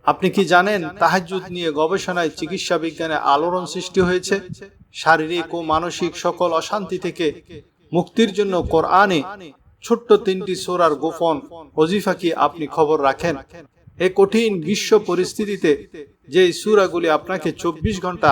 আপনি কি জানেন তাহাজ্জুদ নিয়ে গবেষণায় চিকিৎসা বিজ্ঞানে আলোড়ন সৃষ্টি হয়েছে? শারীরিক ও মানসিক সকল অশান্তি থেকে মুক্তির জন্য কোরআনে ছোট্ট 3টি সূরার গোপন ওজিফা কি আপনি খবর রাখেন? এই কঠিন বিশ্ব পরিস্থিতিতে যে সূরাগুলি আপনাকে 24 ঘন্টা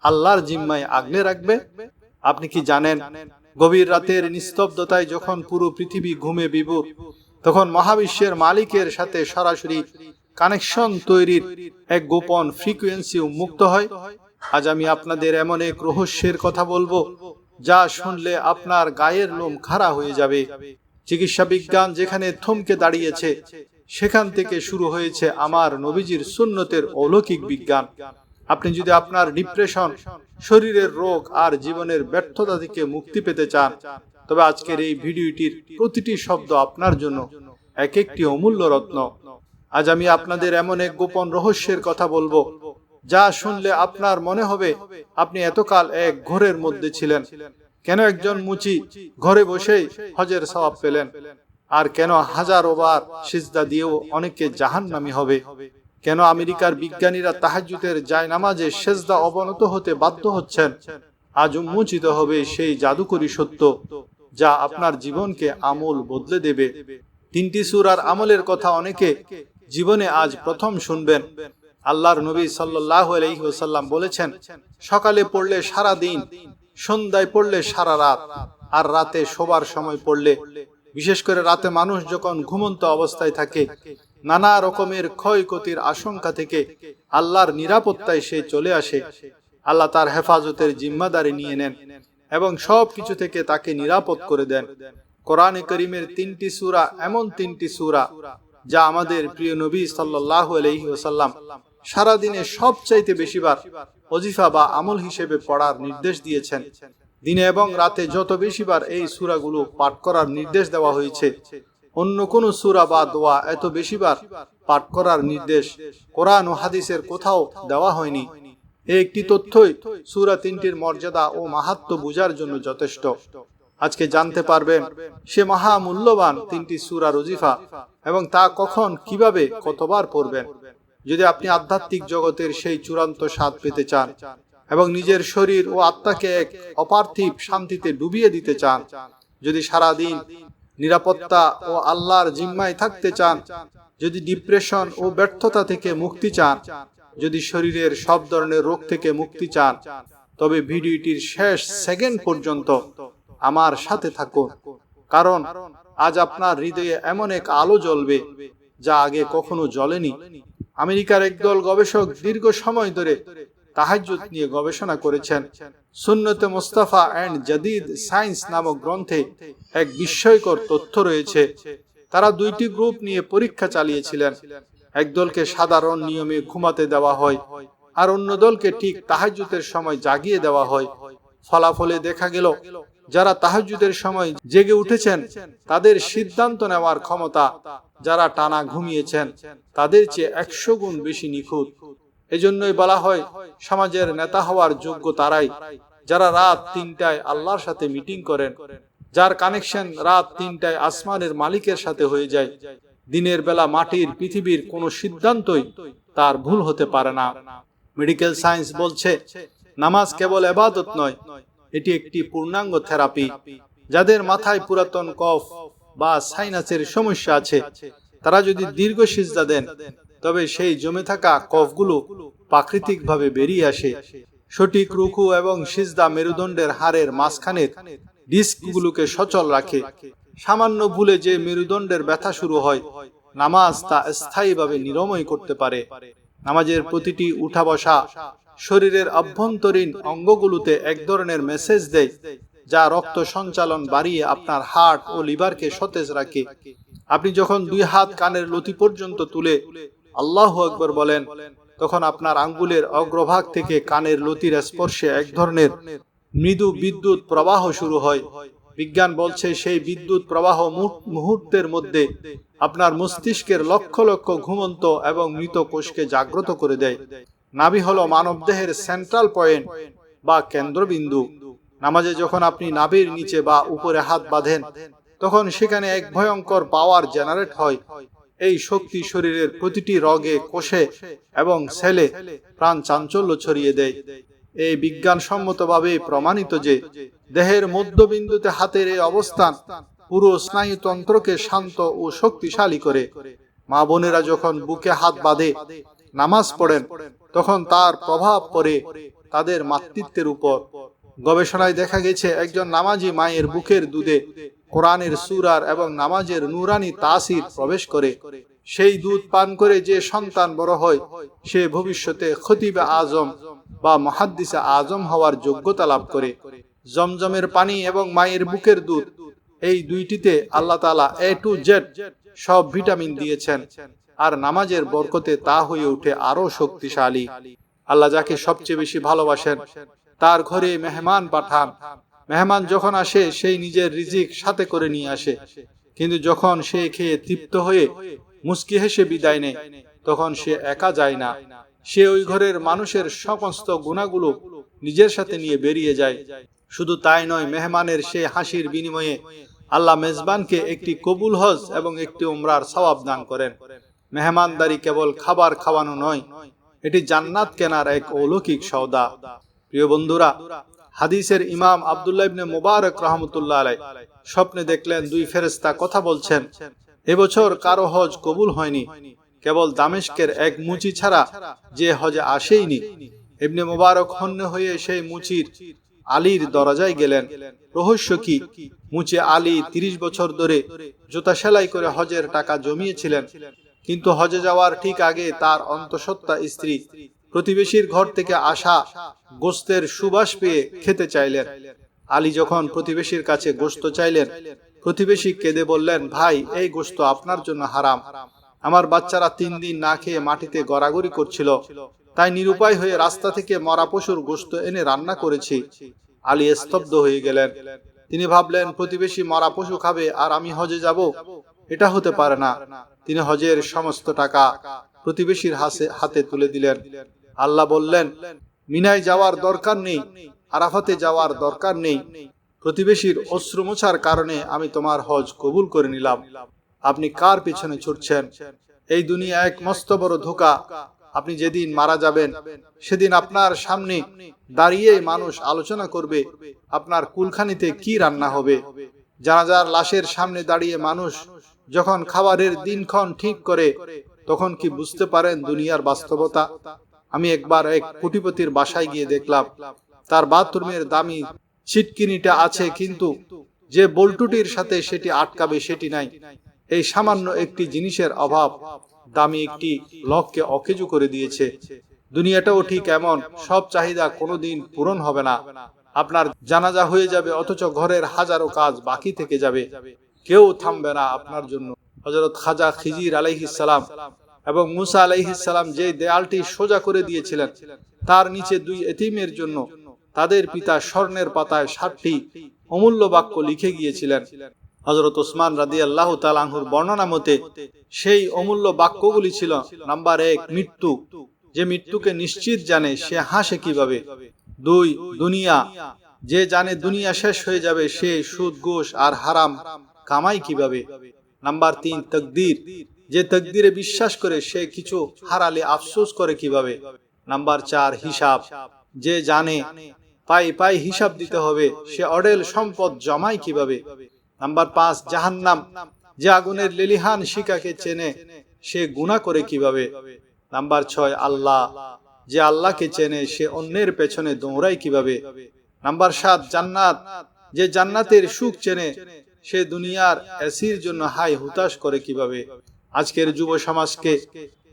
আল্লাহর জিম্মায় আগলে রাখবে। আপনি কি জানেন গভীর রাতের নিস্তব্ধতায় যখন পুরো পৃথিবী ঘুমে বিভোর, তখন মহাবিশ্বের মালিকের সাথে সরাসরি কানেকশন তৈরির এক গোপন ফ্রিকোয়েন্সি উন্মুক্ত হয়। আজ আমি আপনাদের এমন এক রহস্যের কথা বলবো যা শুনলে আপনার গায়ের লোম খাড়া হয়ে যাবে। চিকিৎসা বিজ্ঞান যেখানে থমকে দাঁড়িয়েছে, সেখান থেকে শুরু হয়েছে আমার নবীজির সুন্নতের অলৌকিক বিজ্ঞান। আপনি যদি আপনার ডিপ্রেশন, শরীরের রোগ আর জীবনের ব্যর্থতা থেকে মুক্তি পেতে চান, তবে আজকের এই ভিডিওটির প্রতিটি শব্দ আপনার জন্য এক একটি অমূল্য রত্ন। আজ আমি আপনাদের এমন এক গোপন রহস্যের কথা বলবো যা শুনলে আপনার মনে হবে আপনি এতকাল এক ঘোরের মধ্যে ছিলেন। কেন একজন মুচি ঘরে বসেই হজের সওয়াব পেলেন, আর কেন হাজারো বার সিজদা দিয়েও অনেকে জাহান্নামী হবে? কেন আমেরিকার বিজ্ঞানীরা তাহাজ্জুদের জায়নামাজে সেজদা অবনত হতে বাধ্য হচ্ছেন? আজ উন্মোচিত হবে সেই জাদুকরী সত্য যা আপনার জীবনকে আমূল বদলে দেবে। 3টি সূরার আমলের কথা অনেকে জীবনে আজ প্রথম শুনবেন। আল্লাহর নবী সাল্লাল্লাহু আলাইহি ওয়াসাল্লাম বলেছেন, সকালে পড়লে সারা দিন, সন্ধ্যায় পড়লে সারা রাত, আর রাতে শোবার সময় পড়লে, বিশেষ করে রাতে মানুষ যখন ঘুমন্ত অবস্থায় থাকে, নানা রকমের ক্ষয়ক্ষতির আশঙ্কা থেকে আল্লাহর নিরাপত্তায় সে চলে আসে। আল্লাহ তার হেফাজতের জিম্মাদারি নিয়ে নেন এবং সব কিছু থেকে তাকে নিরাপদ করে দেন। কোরআনে কারীমের 3টি সূরা এমন 3টি সূরা যা আমাদের প্রিয় নবী সাল্লাল্লাহু আলাইহি ওয়াসাল্লাম সারা দিনে সবচাইতে বেশিবার ওজিফা বা আমল হিসেবে পড়ার নির্দেশ দিয়েছেন। দিনে এবং রাতে যত বেশিবার এই সূরাগুলো পাঠ করার নির্দেশ দেওয়া হয়েছে, অন্য কোন সূরা বা দোয়া এত বেশিবার পাঠ করার নির্দেশ কোরআন ও হাদিসের কোথাও দেওয়া হয়নি। এই একটি তথ্যই সূরা 3টির মর্যাদা ও মাহাত্ম্য বোঝার জন্য যথেষ্ট। আজকে জানতে পারবেন সে মহামূল্যবান 3টি সূরার ওজিফা এবং তা কখন, কিভাবে, কতবার পড়বেন। যদি আপনি আধ্যাত্মিক জগতের সেই চূড়ান্ত স্বাদ পেতে চান এবং নিজের শরীর ও আত্মাকে এক অপার্থিব শান্তিতে ডুবিয়ে দিতে চান, যদি সারা দিন নিরাপত্তা ও আল্লাহর জিম্মায় থাকতে চান, যদি ডিপ্রেশন ও ব্যর্থতা থেকে মুক্তি চান, যদি শরীরের সব ধরনের রোগ থেকে মুক্তি চান, তবে ভিডিওটির শেষ সেকেন্ড পর্যন্ত আমার সাথে থাকুন। কারণ আজ আপনার হৃদয়ে এমন এক আলো জ্বলবে যা আগে কখনো জ্বলেনি। আমেরিকার একদল গবেষক দীর্ঘ সময় ধরে তাহাজ্জুদ নিয়ে গবেষণা করেছেন। সুন্নতে মুস্তাফা এন্ড জাদিদ সায়েন্স নামক গ্রন্থে এক বিস্ময়কর তথ্য রয়েছে। তারা 2টি গ্রুপ নিয়ে পরীক্ষা চালিয়েছিলেন। একদলকে সাধারণ নিয়মে ঘুমাতে দেওয়া হয়, আর অন্য দলকে ঠিক তাহাজ্জুদের সময় জাগিয়ে দেওয়া হয়। ফলাফলে দেখা গেল যারা তাহাজ্জুদের সময় জেগে উঠেছেন তাদের সিদ্ধান্ত নেওয়ার ক্ষমতা যারা টানা ঘুমিয়েছেন তাদের চেয়ে 100 গুণ বেশি নিখুঁত। এজন্যই বলা হয় সমাজের নেতা হওয়ার যোগ্য তারাই যারা রাত 3টায় আল্লাহর সাথে মিটিং করেন, যার কানেকশন রাত 3টায় আসমানের মালিকের সাথে হয়ে যায়। দিনের বেলা মাটির পৃথিবীর কোনো সিদ্ধান্তই তার ভুল হতে পারে না। মেডিকেল সায়েন্স বলছে নামাজ কেবল ইবাদত নয়, এটি একটি পূর্ণাঙ্গ থেরাপি। যাদের মাথায় পুরাতন কফ বা সাইনাসের সমস্যা আছে, তারা যদি দীর্ঘ সিজদা দেন, তবে সেই জমে থাকা কফগুলো প্রাকৃতিকভাবে বেরিয়ে আসে। সঠিক রুকু এবং সিজদা মেরুদণ্ডের হাড়ের মাঝখানের ডিস্কগুলোকে সচল রাখে। সামান্য ভুলে যে মেরুদণ্ডের ব্যথা শুরু হয়, নামাজ তা স্থায়ীভাবে নিরাময় করতে পারে। নামাজের প্রতিটি উঠা বসা শরীরের অভ্যন্তরীণ অঙ্গগুলোতে এক ধরনের মেসেজ দেয় যা রক্ত সঞ্চালন বাড়িয়ে আপনার হার্ট ও লিভারকে সতেজ রাখে। আপনি যখন 2 হাত কানের লতি পর্যন্ত তুলে আল্লাহু আকবার বলেন, তখন আপনার আঙ্গুলের অগ্রভাগ থেকে কানের লতির স্পর্শে এক ধরনের মৃদু বিদ্যুৎ প্রবাহ শুরু হয়। বিজ্ঞান বলছে সেই বিদ্যুৎ প্রবাহ মুহূর্তের মধ্যে আপনার মস্তিষ্কের লক্ষ লক্ষ ঘুমন্ত এবং মৃত কোষকে জাগ্রত করে দেয়। নাভি হলো মানবদেহের সেন্ট্রাল পয়েন্ট বা কেন্দ্রবিন্দু। নামাজে যখন আপনি নাভির নিচে বা উপরে হাত বাঁধেন, তখন সেখানে এক ভয়ঙ্কর পাওয়ার জেনারেট হয়। এই শক্তি শরীরের প্রতিটি রগে, কোষে এবং সেলে প্রাণ চাঞ্চল্য ছড়িয়ে দেয়। এই বিজ্ঞানসম্মতভাবে প্রমাণিত যে দেহের মধ্যবিন্দুতে হাতের এই অবস্থান পুরো স্নায়ুতন্ত্রকে শান্ত ও শক্তিশালী করে। মা বোনেরা যখন বুকে হাত বাঁধে নামাজ পড়েন, তখন তার প্রভাব পড়ে তাদের মাতৃত্বের উপর। গবেষণায় দেখা গেছে, একজন নামাজি মায়ের বুকের দুধে কোরআনের সূরার এবং নামাজের নূরানি তাসির প্রবেশ করে। সেই দুধ পান করে যে সন্তান বড় হয়, সে ভবিষ্যতে খতিবে আজম বা মুহাদ্দিসে আজম হওয়ার যোগ্যতা লাভ করে। জমজমের পানি এবং মায়ের বুকের দুধ, এই দুইটিতে আল্লাহ তাআলা A to Z সব ভিটামিন দিয়েছেন, আর নামাজের বরকতে তা হয়ে ওঠে আরো শক্তিশালী। আল্লাহ যাকে সবচেয়ে বেশি ভালোবাসেন তার ঘরে মেহমান পাঠান। মেহমান যখন আসে, সেই নিজের রিজিক সাথে করে নিয়ে আসে, কিন্তু যখন সে খেয়ে তৃপ্ত হয়ে মুস্কি হেসে বিদায় নেয়, তখন সে একা যায় না, সে ওই ঘরের মানুষের সমস্ত গুণাগুলো নিজের সাথে নিয়ে বেরিয়ে যায়। শুধু তাই নয়, মেহমানের সেই হাসির বিনিময়ে আল্লাহ মেজবানকে একটি কবুল হজ এবং একটি উমরার সওয়াব দান করেন। মেহমানদারি কেবল খাবার খাওয়ানো নয়, এটি জান্নাত কেনার এক অলৌকিক সওদা। প্রিয় বন্ধুরা, হাদিসের ইমাম আব্দুল্লাহ ইবনে মুবারক রাহমাতুল্লাহ আলাইহি স্বপ্নে দেখলেন দুই ফেরেশতা কথা বলছেন, এবছর কারো হজ কবুল হয়নি, কেবল দামেস্কের এক মুচি ছাড়া যে হজে আসেইনি। ইবনে মুবারক হন্য হয়ে সেই মুচির আলীর দরজায় গেলেন। রহস্য কি? মুচি আলী 30 বছর ধরে জুতা সেলাই করে হজের টাকা জমিয়েছিলেন, কিন্তু হজে যাওয়ার ঠিক আগে তার অন্তঃসত্ত্বা স্ত্রী প্রতিবেশীর ঘর থেকে আসা গোস্তের সুবাস পেয়ে খেতে চাইলেন। আলী যখন প্রতিবেশীর কাছে গোস্ত চাইলেন, প্রতিবেশী কেঁদে বললেন, ভাই, এই গোস্ত আপনার জন্য হারাম। আমার বাচ্চারা 3 দিন না খেয়ে মাটিতে গড়াগড়ি করছিল, তাই নিরুপায় হয়ে রাস্তা থেকে মরা পশুর গোস্ত এনে রান্না করেছি। আলী স্তব্ধ হয়ে গেলেন। তিনি ভাবলেন, প্রতিবেশী মরা পশু খাবে আর আমি হজে যাব? এটা হতে পারে না। তিনি হজের সমস্ত টাকা প্রতিবেশীর হাতে তুলে দিলেন। আল্লাহ বললেন, মিনায় যাওয়ার দরকার নেই, আরাফাতে যাওয়ার দরকার নেই। প্রতিবেশীর অশ্রু মোছার কারণে আমি তোমার হজ কবুল করে নিলাম। আপনি কার পিছনে ছুটছেন? এই দুনিয়া এক মস্ত বড় ধোঁকা। আপনি যেদিন মারা যাবেন, সেদিন আপনার সামনে দাঁড়িয়ে মানুষ আলোচনা করবে আপনার কুলখানিতে কি রান্না হবে। জানাজার লাশের সামনে দাঁড়িয়ে মানুষ যখন খাবারের দিনক্ষণ ঠিক করে, তখন কি বুঝতে পারেন দুনিয়ার বাস্তবতা? আমি একবার এক কোটিপতির বাসায় গিয়ে দেখলাম, তার বাথরুমের দামি ছিটকিনিটা আছে, কিন্তু যে বল্টুটির সাথে সেটি আটকাবে সেটি নাই। এই সামান্য একটি জিনিসের অভাব দামি একটি লককে অকেজু করে দিয়েছে। দুনিয়াটাও ঠিক এমন, সব চাহিদা কোনোদিন পূরণ হবে না। আপনার জানাজা হয়ে যাবে, অথচ ঘরের হাজারো কাজ বাকি থেকে যাবে, কেউ থামবে না আপনার জন্য। হযরত খাজা খিজির আলাইহিস সালাম এবং মুসা আলাইহিস সালাম যে দেয়ালটি সোজা করে দিয়েছিলেন, তার নিচে 2 এতিমের জন্য তাদের পিতা স্বর্ণের পাতায় 60টি অমূল্য বাক্য লিখে গিয়েছিলেন। হযরত ওসমান রাদিয়াল্লাহু তাআলা আনহুর বর্ণনা মতে সেই অমূল্য বাক্যগুলি ছিল, নাম্বার 1, মৃত্যু। যে মৃত্যুকে নিশ্চিত জানে সে হাসে কিভাবে? 2, দুনিয়া। যে জানে দুনিয়া শেষ হয়ে যাবে সে সুদ, ঘুষ আর হারাম কামাই কিভাবে? নাম্বার 3, তাকদীর। যে তাকদীরে বিশ্বাস করে সে কিছু হারালে আফসোস করে কিভাবে? নাম্বার 4, হিসাব। যে জানে পাই পাই হিসাব দিতে হবে সে অঢেল সম্পদ জমায় কিভাবে? নাম্বার 5, জাহান্নাম। যে আগুনের লেলিহান শিখাকে চেনে সে গুনাহ করে কিভাবে? নাম্বার 6, আল্লাহ। যে আল্লাহকে চেনে সে অন্যের পেছনে দৌড়ায় কিভাবে? নাম্বার 7, জান্নাত। যে জান্নাতের সুখ চেনে সে দুনিয়ার এসির জন্য হাই হুতাশ করে কিভাবে? আজকের যুব সমাজকে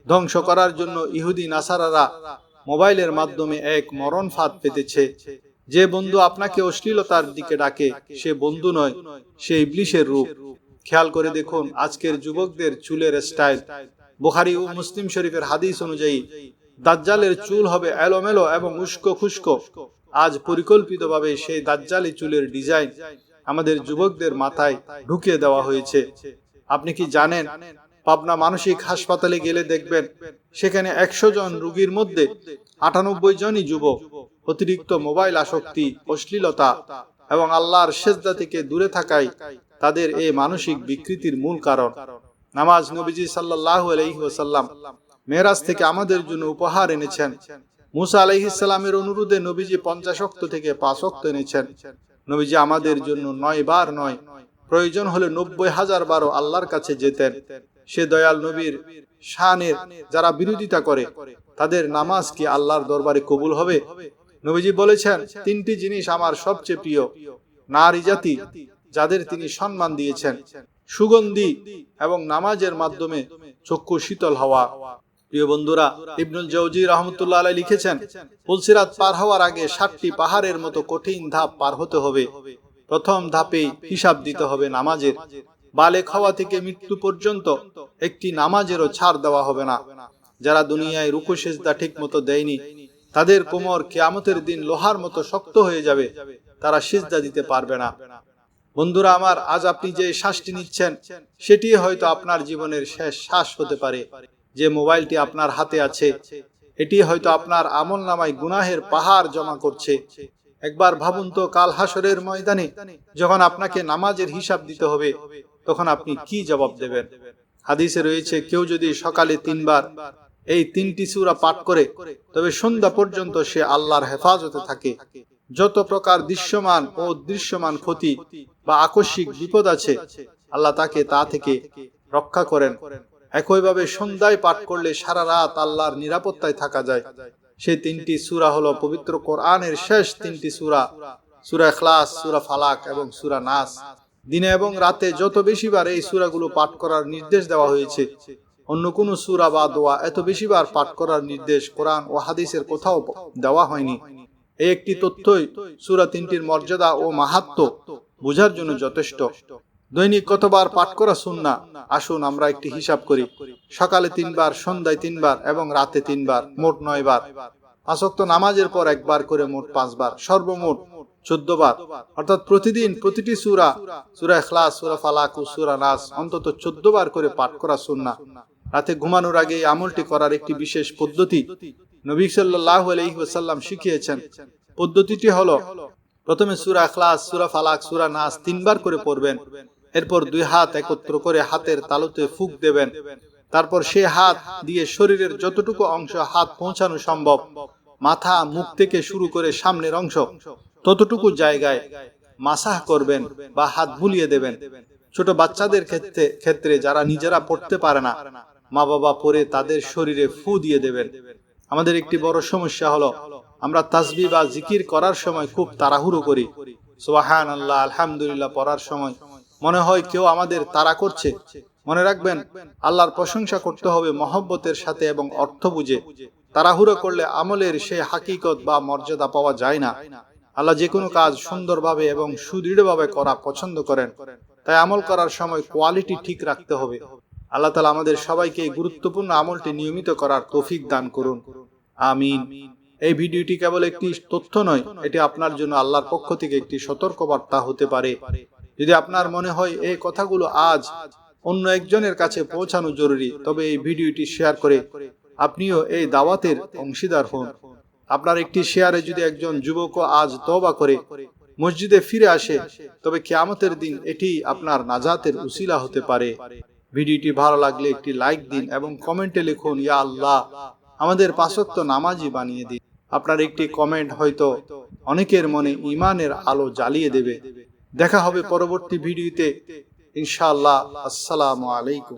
ধ্বংস করার জন্য ইহুদি নাসারারা মোবাইলের মাধ্যমে এক মরণ ফাঁদ পেতেছে। যে বন্ধু আপনাকে অশ্লীলতার দিকে ডাকে সে বন্ধু নয়, সে ইবলিশের রূপ। খেয়াল করে দেখুন আজকের যুবকদের চুলের স্টাইল। বুখারী ও মুসলিম শরীফের হাদিস অনুযায়ী দাজ্জালের চুল হবে এলোমেলো এবং উস্কো খুস্কো। আজ পরিকল্পিতভাবে সেই দাজ্জালি চুলের ডিজাইন আমাদের যুবকদের মাথায় ঢুকিয়ে দেওয়া হয়েছে। আপনি কি জানেন, পাবনা মানসিক হাসপাতালে গেলে দেখবেন সেখানে 100 জন রোগীর মধ্যে 98 জনই যুবক। অতিরিক্ত মোবাইল আসক্তি, অশ্লীলতা এবং আল্লাহর সেজদা থেকে দূরে থাকাই তাদের এই মানসিক বিকৃতির মূল কারণ। নামাজ নবীজি সাল্লাল্লাহু আলাইহি ওয়াসাল্লাম মেরাজ থেকে আমাদের জন্য উপহার এনেছেন। মুসা আলাইহিস সালামের অনুরোধে নবীজি 50 ওয়াক্ত থেকে 5 ওয়াক্ত এনেছেন। নবীজি আমাদের জন্য 9 বার নয়, প্রয়োজন হলে 90,000 বারও আল্লাহর কাছে যেতেন। সে দয়াল নবীর শানের যারা বিরোধিতা করে তাদের নামাজ কি আল্লাহর দরবারে কবুল হবে? নবীজি বলেছেন, 3টি জিনিস আমার সবচেয়ে প্রিয়, নারী জাতি যাদের তিনি সম্মান দিয়েছেন, সুগন্ধি এবং নামাজের মাধ্যমে চক্ষু শীতল হওয়া। প্রিয় বন্ধুরা, ইবনুল জাওজি রাহমাতুল্লাহ আলাইহি লিখেছেন, পুলসিরাত পার হওয়ার আগে 7টি পাহাড়ের মতো কঠিন ধাপ পার হতে হবে। প্রথম ধাপেই হিসাব দিতে হবে নামাজের। বালেক হওয়া থেকে মৃত্যু পর্যন্ত একটি নামাজেরও ছাড় দেওয়া হবে না। যারা দুনিয়ায় রুকু সিজদা ঠিক মতো দেয়নি তাদের কোমর কিয়ামতের দিন লোহার মতো শক্ত হয়ে যাবে, তারা সিজদা দিতে পারবে না। বন্ধুরা আমার, আজ আপনি যে শ্বাসটি নিচ্ছেন সেটি হয়তো আপনার জীবনের শেষ শ্বাস হতে পারে। যে মোবাইলটি আপনার হাতে আছে এটি হয়তো আপনার আমলনামায় গুনাহের পাহাড় জমা করছে। একবার ভাবুন তো, কাল হাসরের ময়দানে যখন আপনাকে নামাজের হিসাব দিতে হবে তখন আপনি কি জবাব দেবেন? হাদিসে রয়েছে, কেউ যদি সকালে 3 বার এই 3টি সূরা পাঠ করে তবে সন্ধ্যা পর্যন্ত সে আল্লাহর হেফাজতে থাকে। যত প্রকার দৃশ্যমান ও অদৃশ্যমান ক্ষতি বা আকস্মিক বিপদ আছে আল্লাহ তাকে তা থেকে রক্ষা করেন। একইভাবে সন্ধ্যায় পাঠ করলে সারা রাত আল্লাহর নিরাপত্তায় থাকা যায়। সেই 3টি সূরা হলো পবিত্র কোরআনের শেষ 3টি সূরা, সূরা ইখলাস, সূরা ফালাক এবং সূরা নাস। দিনে এবং রাতে যত বেশিবার এই সূরাগুলো পাঠ করার নির্দেশ দেওয়া হয়েছে, অন্য কোন সূরা বা দোয়া এত বেশিবার পাঠ করার নির্দেশ কোরআন ও হাদিসের কোথাও দেওয়া হয়নি। এই একটি তথ্যই সূরা 3টির মর্যাদা ও মাহাত্ম্য বোঝার জন্য যথেষ্ট। দৈনিক কতবার পাঠ করা সুন্নাহ? আসুন আমরা একটি হিসাব করি। সকালে 3 বার, সন্ধ্যায় 3 বার এবং রাতে 3 বার, মোট 9 বার। 5 ওয়াক্ত নামাজের পর 1 বার করে মোট 5 বার, সর্বমোট 14 বার। অর্থাৎ প্রতিদিন প্রতিটি সূরা, সূরা ইখলাস, সূরা ফালাক ও সূরা নাস অন্তত 14 বার করে পাঠ করা সুন্নাহ। রাতে ঘুমানোর আগে এই আমলটি করার একটি বিশেষ পদ্ধতি নবী সাল্লাল্লাহু আলাইহি ওয়াসাল্লাম শিখিয়েছেন। পদ্ধতিটি হলো, প্রথমে সূরা ইখলাস, সূরা ফালাক, সূরা নাস 3 বার করে পড়বেন। এরপর 2 হাত একত্র করে হাতের তালুতে ফুঁক দেবেন। তারপর সে হাত দিয়ে শরীরের যতটুকু অংশ হাত পৌঁছানো সম্ভব, মাথা, মুখ থেকে শুরু করে সামনের অংশ, ততটুকু জায়গায় মাসাহ করবেন বা হাত বুলিয়ে দেবেন। ছোট বাচ্চাদের ক্ষেত্রে যারা নিজেরা পড়তে পারে না, মা বাবা পড়ে তাদের শরীরে ফু দিয়ে দেবেন। আমাদের একটি বড় সমস্যা হলো, আমরা তাসবিহ বা জিকির করার সময় খুব তাড়াহুড়ো করি। সুবহানাল্লাহ, আলহামদুলিল্লাহ পড়ার সময় মনে হয় কেউ আমাদের তাড়া করছে। মনে রাখবেন, আল্লাহর প্রশংসা করতে হবে মহব্বতের সাথে এবং অর্থ বুঝে। তাড়াহুড়ো করলে আমলের সেই হাকিকত বা মর্যাদা পাওয়া যায় না। আল্লাহ যে কোনো কাজ সুন্দরভাবে এবং সুদৃঢ়ভাবে করা পছন্দ করেন। তাই আমল করার সময় কোয়ালিটি ঠিক রাখতে হবে। আল্লাহ তাআলা আমাদের সবাইকে এই গুরুত্বপূর্ণ আমলটি নিয়মিত করার তৌফিক দান করুন। আমিন। এই ভিডিওটি কেবল একটি তথ্য নয়, এটি আপনার জন্য আল্লাহর পক্ষ থেকে একটি সতর্কবার্তা হতে পারে। যদি আপনার মনে হয় এই কথাগুলো আজ অন্য একজনের কাছে পৌঁছানো জরুরি, তবে এই ভিডিওটি শেয়ার করে আপনিও এই দাওয়াতের অংশীদার হন। আপনার একটি শেয়ারে যদি একজন যুবকও আজ তওবা করে মসজিদে ফিরে আসে, তবে কিয়ামতের দিন এটি আপনার নাজাতের উসিলা হতে পারে। ভিডিওটি ভালো লাগলে একটি লাইক দিন এবং কমেন্টে লিখুন, ইয়া আল্লাহ, আমাদের 5 ওয়াক্ত নামাজি বানিয়ে দিন। আপনার একটি কমেন্ট হয়তো অনেকের মনে ঈমানের আলো জ্বালিয়ে দেবে। দেখা হবে পরবর্তী ভিডিওতে ইনশাআল্লাহ। আসসালামু আলাইকুম।